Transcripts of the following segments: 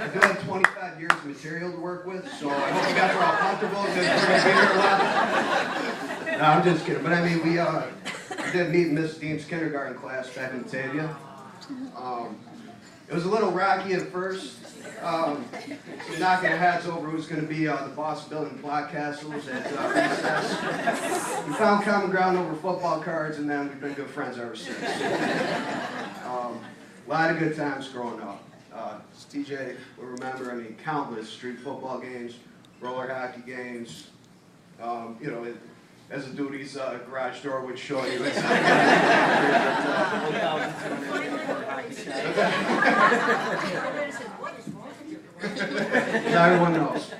I do have 25 years of material to work with, so I hope you guys are all comfortable because we're going to be here a while. No, I'm just kidding. But I mean, we did meet in Miss Dean's kindergarten class back in Batavia. It was a little rocky at first. So knocking our hats over who's going to be the boss of building block castles at recess. We found common ground over football cards, and then we've been good friends ever since. A lot of good times growing up. DJ will remember, I mean, countless street football games, roller hockey games. You know, as a dude's garage door would show you. It's now everyone knows.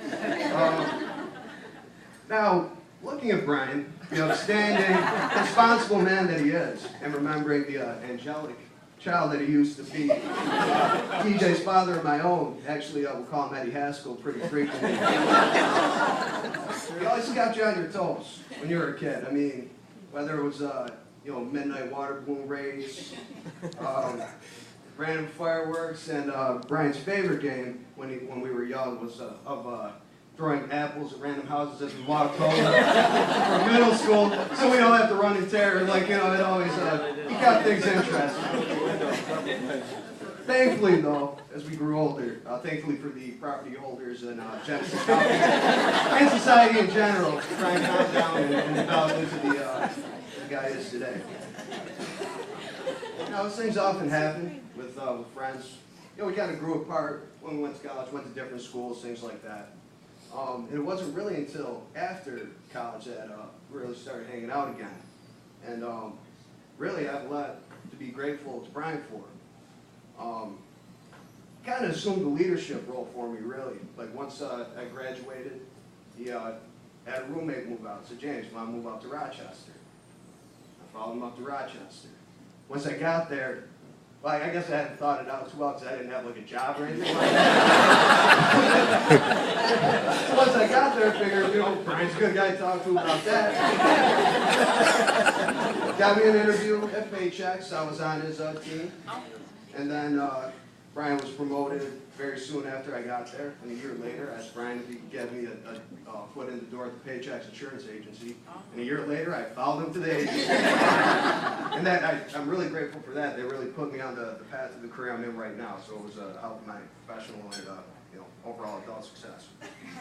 Now, looking at Brian, the upstanding, responsible man that he is, and remembering the angelic child that he used to be, TJ's father and my own, actually we'll call him Eddie Haskell pretty frequently. He always got you on your toes when you were a kid. I mean, whether it was you know, midnight water balloon race, random fireworks, and Brian's favorite game when we were young was of throwing apples at random houses as we walked home from middle school, so we don't have to run in terror. Like, you know, it always he kept things interesting. Thankfully, though, as we grew older, thankfully for the property holders and Genesis County and society in general, Brian calmed down and developed into the guy he is today. You know, those things often happen with friends. You know, we kind of grew apart when we went to college, went to different schools, things like that. And it wasn't really until after college that we really started hanging out again. And really, I have a lot to be grateful to Brian for. Kind of assumed the leadership role for me, really. Like, once I graduated, he had a roommate move out. So, James, want to move up to Rochester? I followed him up to Rochester. Once I got there, well, I guess I hadn't thought it out too well because I didn't have like a job or anything like that. So once I got there, I figured, you know, Brian's a good guy to talk to about that. Got me an interview at Paychecks. I was on his team. And then Brian was promoted very soon after I got there. And a year later, I asked Brian if he could get me a foot in the door at the Paychecks insurance agency. And a year later, I followed him to the agency. And that I'm really grateful for that. They really put me on the path of the career I'm in right now. So it was helping my professional and you know, overall adult success.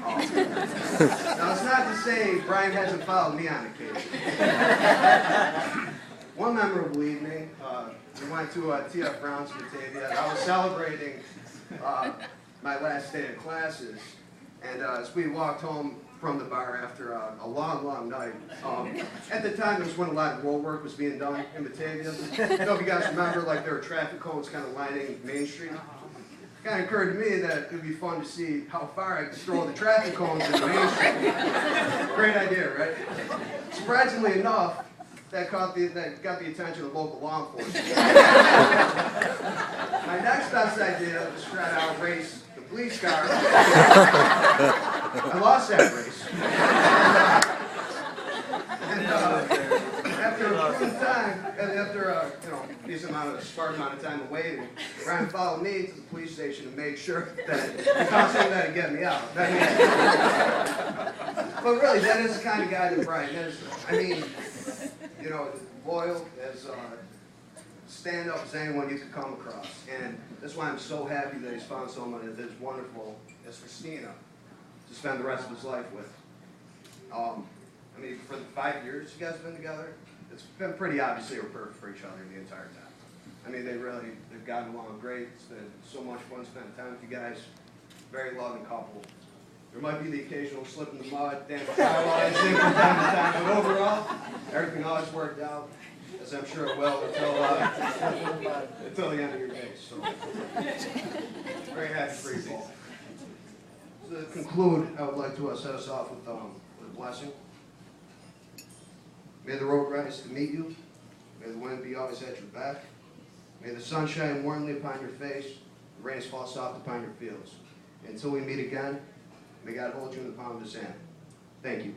Now, it's not to say Brian hasn't followed me on occasion. One memorable evening, we went to TF Brown's in Batavia. I was celebrating my last day of classes, and as we walked home from the bar after a long, long night, at the time it was when a lot of road work was being done in Batavia. I don't know if you guys remember, like, there were traffic cones kind of lining Main Street. It kind of occurred to me that it would be fun to see how far I could throw the traffic cones into Main Street. Great idea, right? Surprisingly enough, that got the attention of local law enforcement. My next best idea was to try to outrace the police car. I lost that race. And after a prudent time, and after you know, a short amount of time of waiting, Brian followed me to the police station and made sure that he found something that would get me out. But really, that is the kind of guy that Brian is. I mean, you know, loyal, as stand-up as anyone you could come across. And that's why I'm so happy that he's found someone that is wonderful as Christina to spend the rest of his life with. I mean, for the 5 years you guys have been together, it's been pretty obvious they were perfect for each other the entire time. I mean, they've gotten along great. It's been so much fun spending time with you guys. Very loving couple. There might be the occasional slip in the mud, damn firewalling from time to time, but overall, everything always worked out, as I'm sure it will until the end of your days. So, very happy for you both. To conclude, I would like to set us off with a blessing. May the road rise to meet you. May the wind be always at your back. May the sun shine warmly upon your face, the rains fall soft upon your fields. Until we meet again, may God hold you in the palm of his hand. Thank you.